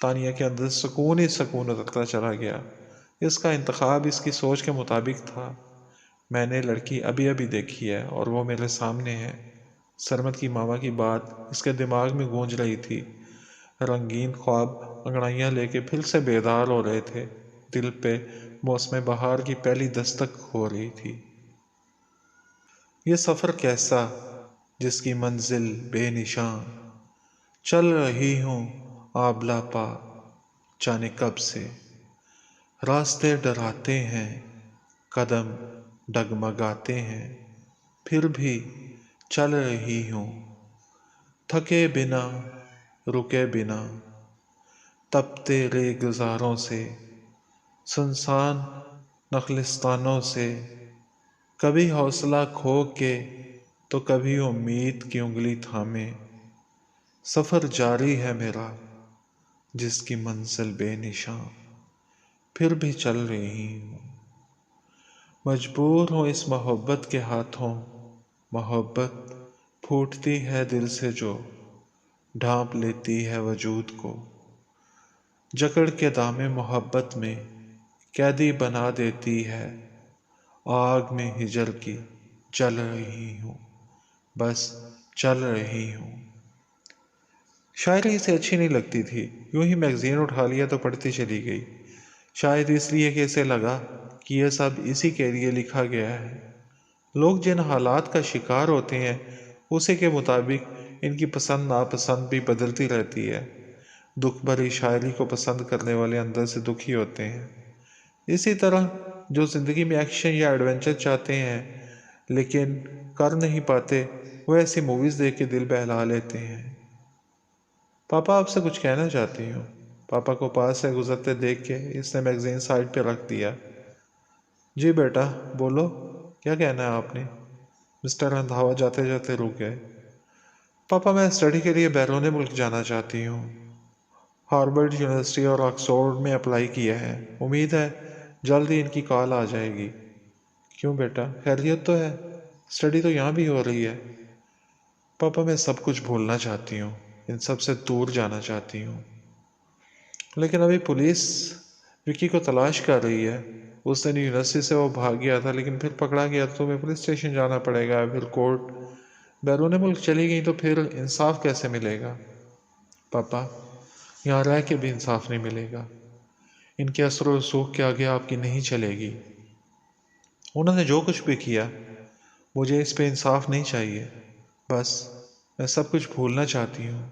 تانیہ کے اندر سکون ہی سکون اترتا چلا گیا۔ اس کا انتخاب اس کی سوچ کے مطابق تھا۔ میں نے لڑکی ابھی ابھی دیکھی ہے اور وہ میرے سامنے ہے۔ سرمد کی ماما کی بات اس کے دماغ میں گونج رہی تھی۔ رنگین خواب انگڑائیاں لے کے پھر سے بیدار ہو رہے تھے۔ دل پہ موسم بہار کی پہلی دستک ہو رہی تھی۔ یہ سفر کیسا جس کی منزل بے نشان، چل رہی ہوں آبلا پا جانے کب سے، راستے ڈراتے ہیں قدم ڈگمگاتے ہیں، پھر بھی چل رہی ہوں تھکے بنا رکے بنا، تپتے ریگزاروں سے سنسان نخلستانوں سے، کبھی حوصلہ کھو کے تو کبھی امید کی انگلی تھامے، سفر جاری ہے میرا جس کی منزل بے نشان، پھر بھی چل رہی ہوں۔ مجبور ہوں اس محبت کے ہاتھوں، محبت پھوٹتی ہے دل سے جو ڈھانپ لیتی ہے وجود کو، جکڑ کے دام محبت میں قیدی بنا دیتی ہے، آگ میں ہجر کی جل رہی ہوں، بس چل رہی ہوں۔ شاعری اسے اچھی نہیں لگتی تھی، یوں ہی میگزین اٹھا لیا تو پڑھتی چلی گئی، شاید اس لیے کہ اسے لگا کہ یہ سب اسی کے لیے لکھا گیا ہے۔ لوگ جن حالات کا شکار ہوتے ہیں اسی کے مطابق ان کی پسند ناپسند بھی بدلتی رہتی ہے۔ دکھ بھری شاعری کو پسند کرنے والے اندر سے دکھی ہوتے ہیں، اسی طرح جو زندگی میں ایکشن یا ایڈونچر چاہتے ہیں لیکن کر نہیں پاتے وہ ایسی موویز دیکھ کے دل بہلا لیتے ہیں۔ پاپا آپ سے کچھ کہنا چاہتی ہوں۔ پاپا کو پاس سے گزرتے دیکھ کے اس نے میگزین سائڈ پہ رکھ دیا۔ جی بیٹا بولو، کیا کہنا ہے آپ نے؟ مسٹر رندھاوا جاتے جاتے رک گئے۔ پاپا میں اسٹڈی کے لیے بیرون ملک جانا چاہتی ہوں، ہارورڈ یونیورسٹی اور آکسفورڈ میں اپلائی کیا ہے، امید ہے جلد ہی ان کی کال آ جائے گی۔ کیوں بیٹا، خیریت تو ہے؟ اسٹڈی تو یہاں بھی ہو رہی ہے۔ پاپا میں سب کچھ بھولنا چاہتی ہوں، ان سب سے دور جانا چاہتی ہوں، لیکن ابھی پولیس وکی کو تلاش کر رہی ہے۔ اس دن یونیورسٹی سے وہ بھاگ گیا تھا لیکن پھر پکڑا گیا تو تمہیں پولیس اسٹیشن جانا پڑے گا، پھر کورٹ۔ بیرون ملک چلی گئی تو پھر انصاف کیسے ملے گا؟ پاپا یہاں رہ کے بھی انصاف نہیں ملے گا، ان کے اثر و رسوخ کے آگے آپ کی نہیں چلے گی۔ انہوں نے جو کچھ بھی کیا مجھے اس پہ انصاف نہیں چاہیے، بس میں سب کچھ بھولنا چاہتی ہوں۔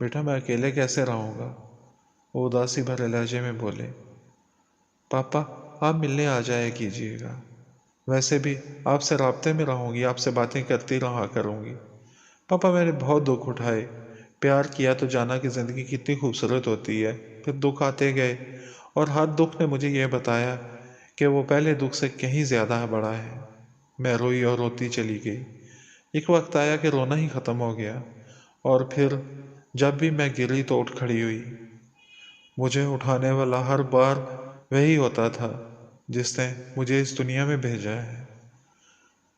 بیٹا میں اکیلے کیسے رہوں گا؟ وہ اداسی بھرے لہجے میں بولے۔ پاپا آپ ملنے آ جایا کیجیے گا، ویسے بھی آپ سے رابطے میں رہوں گی، آپ سے باتیں کرتی رہا کروں گی۔ پاپا میں نے بہت دکھ اٹھائے، پیار کیا تو جانا کہ زندگی کتنی خوبصورت ہوتی ہے، پھر دکھ آتے گئے اور ہر دکھ نے مجھے یہ بتایا کہ وہ پہلے دکھ سے کہیں زیادہ بڑا ہے۔ میں روئی اور روتی چلی گئی۔ ایک وقت آیا کہ رونا ہی ختم ہو گیا، اور پھر جب بھی میں گری تو اٹھ کھڑی ہوئی۔ مجھے اٹھانے والا ہر بار وہی ہوتا تھا جس نے مجھے اس دنیا میں بھیجا ہے۔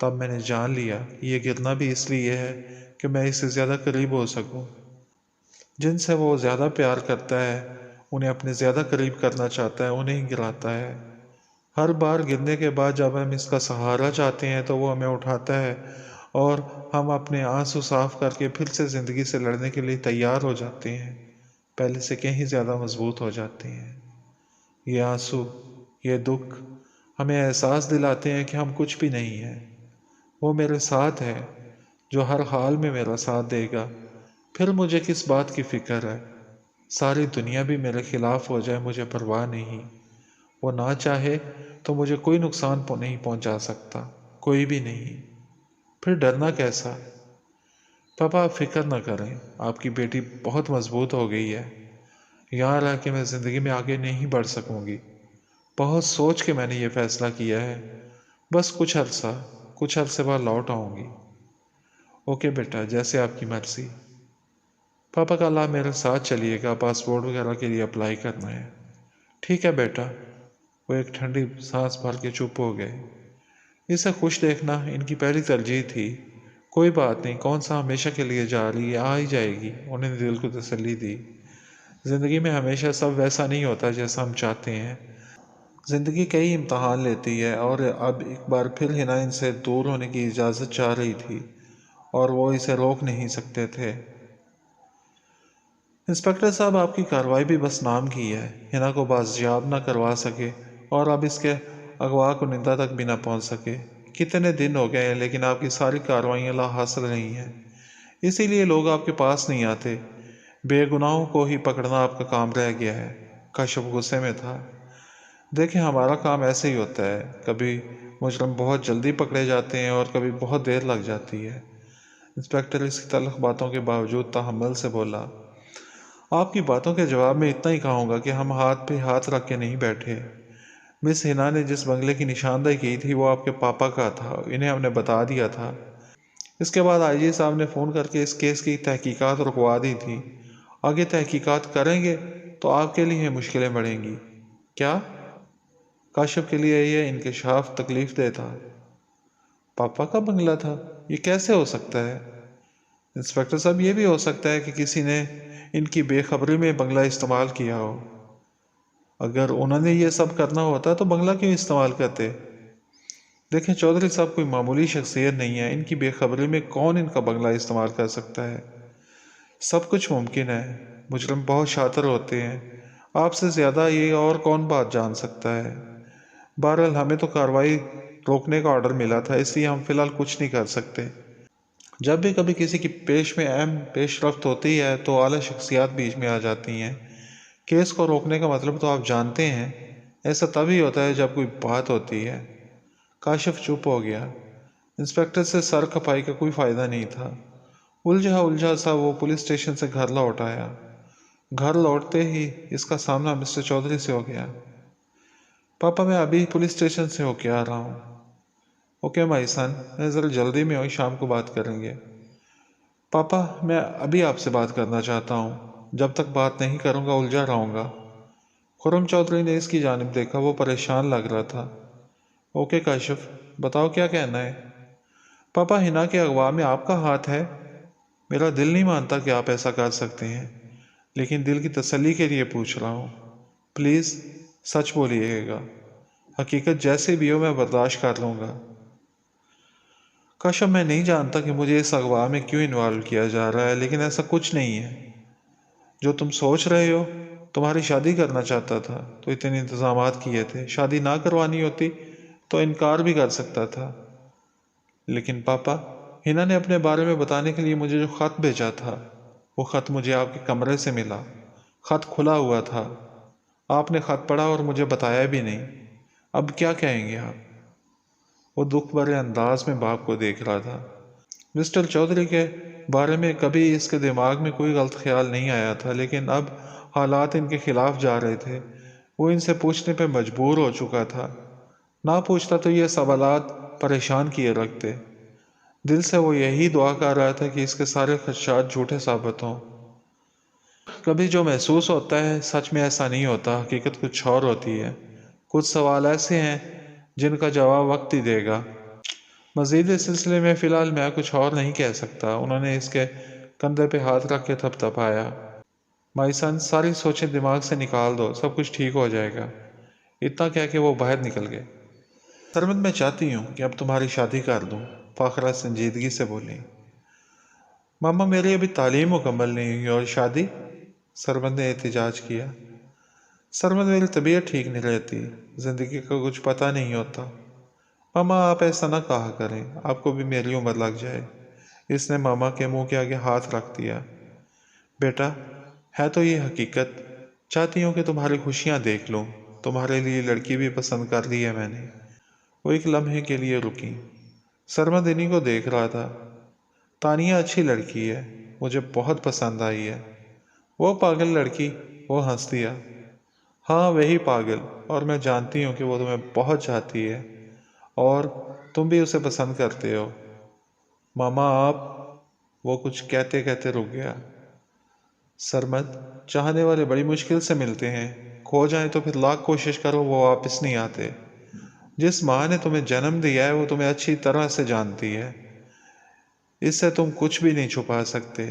تب میں نے جان لیا کہ یہ گرنا بھی اس لیے ہے کہ میں اس سے زیادہ قریب ہو سکوں۔ جن سے وہ زیادہ پیار کرتا ہے انہیں اپنے زیادہ قریب کرنا چاہتا ہے، انہیں ہی گراتا ہے۔ ہر بار گرنے کے بعد جب ہم اس کا سہارا چاہتے ہیں تو وہ ہمیں اٹھاتا ہے اور ہم اپنے آنسو صاف کر کے پھر سے زندگی سے لڑنے کے لیے تیار ہو جاتے ہیں، پہلے سے کہیں زیادہ مضبوط ہو جاتے ہیں۔ یہ آنسو، یہ دکھ ہمیں احساس دلاتے ہیں کہ ہم کچھ بھی نہیں ہیں۔ وہ میرے ساتھ ہے جو ہر حال میں میرا ساتھ دے گا، پھر مجھے کس بات کی فکر ہے؟ ساری دنیا بھی میرے خلاف ہو جائے مجھے پرواہ نہیں، وہ نہ چاہے تو مجھے کوئی نقصان نہیں پہنچا سکتا، کوئی بھی نہیں۔ پھر ڈرنا کیسا؟ پاپا آپ فکر نہ کریں، آپ کی بیٹی بہت مضبوط ہو گئی ہے۔ یہاں رہ کے میں زندگی میں آگے نہیں بڑھ سکوں گی، بہت سوچ کے میں نے یہ فیصلہ کیا ہے، بس کچھ عرصے بعد لوٹ آؤں گی۔ اوکے بیٹا، جیسے آپ کی مرضی۔ پاپا کا اللہ میرے ساتھ چلیے گا، پاسپورٹ وغیرہ کے لیے اپلائی کرنا ہے۔ ٹھیک ہے بیٹا۔ وہ ایک ٹھنڈی سانس بھر کے چپ ہو گئے۔ اسے خوش دیکھنا ان کی پہلی ترجیح تھی۔ کوئی بات نہیں، کون سا ہمیشہ کے لیے جا رہی ہے، آ ہی جائے گی، انہوں نے دل کو تسلی دی۔ زندگی میں ہمیشہ سب ویسا نہیں ہوتا جیسا ہم چاہتے ہیں۔ زندگی کئی امتحان لیتی ہے، اور اب ایک بار پھر ہنا ان سے دور ہونے کی اجازت چاہ رہی تھی، اور وہ اسے روک نہیں سکتے تھے۔ انسپکٹر صاحب، آپ کی کارروائی بھی بس نام کی ہے، ہنا کو بازیاب نہ کروا سکے اور اب اس کے اغوا کنندہ تک بھی نہ پہنچ سکے۔ کتنے دن ہو گئے ہیں لیکن آپ کی ساری کارروائیاں لا حاصل رہی ہیں، اسی لیے لوگ آپ کے پاس نہیں آتے۔ بے گناہوں کو ہی پکڑنا آپ کا کام رہ گیا ہے۔ کاشف غصے میں تھا۔ دیکھیں، ہمارا کام ایسے ہی ہوتا ہے، کبھی مجرم بہت جلدی پکڑے جاتے ہیں اور کبھی بہت دیر لگ جاتی ہے۔ انسپکٹر اس کی تلخ باتوں کے باوجود تحمل سے بولا، آپ کی باتوں کے جواب میں اتنا ہی کہوں گا کہ ہم ہاتھ پہ ہاتھ رکھ کے نہیں بیٹھے۔ مس ہنا نے جس بنگلے کی نشاندہی کی تھی وہ آپ کے پاپا کا تھا، انہیں ہم نے بتا دیا تھا۔ اس کے بعد آئی جی صاحب نے فون کر کے اس کیس کی تحقیقات رکوا دی تھی۔ آگے تحقیقات کریں گے تو آپ کے لیے مشکلیں بڑھیں گی۔ کیا؟ کاشف کے لیے یہ انکشاف تکلیف دہ تھا۔ پاپا کا بنگلہ تھا؟ یہ کیسے ہو سکتا ہے؟ انسپکٹر صاحب، یہ بھی ہو سکتا ہے کہ کسی نے ان کی بے خبری میں بنگلہ استعمال کیا ہو۔ اگر انہوں نے یہ سب کرنا ہوتا تو بنگلہ کیوں استعمال کرتے؟ دیکھیں چودھری صاحب، کوئی معمولی شخصیت نہیں ہے، ان کی بے خبری میں کون ان کا بنگلہ استعمال کر سکتا ہے؟ سب کچھ ممکن ہے، مجرم بہت شاطر ہوتے ہیں، آپ سے زیادہ یہ اور کون بات جان سکتا ہے؟ بہرحال ہمیں تو کارروائی روکنے کا آرڈر ملا تھا، اس لیے ہم فی الحال کچھ نہیں کر سکتے۔ جب بھی کبھی کسی کی پیش میں اہم پیش رفت ہوتی ہے تو اعلیٰ شخصیات بیچ میں آ جاتی ہیں۔ کیس کو روکنے کا مطلب تو آپ جانتے ہیں، ایسا تبھی ہوتا ہے جب کوئی بات ہوتی ہے۔ کاشف چپ ہو گیا۔ انسپکٹر سے سر کھپائی کا کوئی فائدہ نہیں تھا۔ الجھا سا وہ پولیس اسٹیشن سے گھر لوٹ آیا۔ گھر لوٹتے ہی اس کا سامنا مسٹر چودھری سے ہو گیا۔ پاپا، میں ابھی پولیس اسٹیشن سے ہو کے آ رہا ہوں۔ اوکے مائی سن، میں ذرا جلدی میں ہوں، شام کو بات کریں گے۔ پاپا، میں ابھی آپ سے بات کرنا چاہتا ہوں، جب تک بات نہیں کروں گا الجھا رہوں گا۔ خرم چودھری نے اس کی جانب دیکھا، وہ پریشان لگ رہا تھا۔ اوکے کاشف، بتاؤ کیا کہنا ہے؟ پاپا، ہنا کے اغوا میں آپ کا ہاتھ ہے۔ میرا دل نہیں مانتا کہ آپ ایسا کر سکتے ہیں، لیکن دل کی تسلی کے لیے پوچھ رہا ہوں۔ پلیز سچ بولیے گا، حقیقت جیسے بھی ہو میں برداشت کر لوں گا۔ کاشف، میں نہیں جانتا کہ مجھے اس اغوا میں کیوں انوالو کیا جا رہا ہے، لیکن ایسا کچھ نہیں ہے جو تم سوچ رہے ہو۔ تمہاری شادی کرنا چاہتا تھا تو اتنے انتظامات کیے تھے، شادی نہ کروانی ہوتی تو انکار بھی کر سکتا تھا۔ لیکن پاپا، ہنا نے اپنے بارے میں بتانے کے لیے مجھے جو خط بھیجا تھا، وہ خط مجھے آپ کے کمرے سے ملا۔ خط کھلا ہوا تھا، آپ نے خط پڑھا اور مجھے بتایا بھی نہیں۔ اب کیا کہیں گے آپ؟ وہ دکھ بھرے انداز میں باپ کو دیکھ رہا تھا۔ مسٹر چودھری کے بارے میں کبھی اس کے دماغ میں کوئی غلط خیال نہیں آیا تھا، لیکن اب حالات ان کے خلاف جا رہے تھے۔ وہ ان سے پوچھنے پہ مجبور ہو چکا تھا۔ نہ پوچھتا تو یہ سوالات پریشان کیے رکھتے۔ دل سے وہ یہی دعا کر رہا تھا کہ اس کے سارے خدشات جھوٹے ثابت ہوں۔ کبھی جو محسوس ہوتا ہے سچ میں ایسا نہیں ہوتا، حقیقت کچھ اور ہوتی ہے۔ کچھ سوال ایسے ہیں جن کا جواب وقت ہی دے گا۔ مزید اس سلسلے میں فی الحال میں کچھ اور نہیں کہہ سکتا۔ انہوں نے اس کے کندھے پہ ہاتھ رکھ کے تھپ تھپایا۔ مائی سن، ساری سوچیں دماغ سے نکال دو، سب کچھ ٹھیک ہو جائے گا۔ اتنا کہہ کے وہ باہر نکل گئے۔ سرمد، میں چاہتی ہوں کہ اب تمہاری شادی کر دوں، فاخرہ سنجیدگی سے بولی۔ ماما، میری ابھی تعلیم مکمل نہیں ہوئی اور شادی؟ سرمد نے احتجاج کیا۔ سرمد، میری طبیعت ٹھیک نہیں رہتی، زندگی کا کچھ پتہ نہیں ہوتا۔ ماما، آپ ایسا نہ کہا کریں، آپ کو بھی میری عمر لگ جائے۔ اس نے ماما کے منہ کے آگے ہاتھ رکھ دیا۔ بیٹا، ہے تو یہ حقیقت، چاہتی ہوں کہ تمہاری خوشیاں دیکھ لوں، تمہارے لیے لڑکی بھی پسند کر لی ہے میں نے۔ وہ ایک لمحے کے لیے رکی۔ سرمد انہی کو دیکھ رہا تھا۔ تانیہ اچھی لڑکی ہے، مجھے بہت پسند آئی ہے۔ وہ پاگل لڑکی، وہ ہنس دیا۔ ہاں وہی پاگل، اور میں جانتی ہوں کہ وہ تمہیں بہت چاہتی ہے اور تم بھی اسے پسند کرتے ہو۔ ماما آپ، وہ کچھ کہتے کہتے رک گیا۔ سرمد، چاہنے والے بڑی مشکل سے ملتے ہیں، کھو جائیں تو پھر لاکھ کوشش کرو وہ واپس نہیں آتے۔ جس ماں نے تمہیں جنم دیا ہے وہ تمہیں اچھی طرح سے جانتی ہے، اس سے تم کچھ بھی نہیں چھپا سکتے۔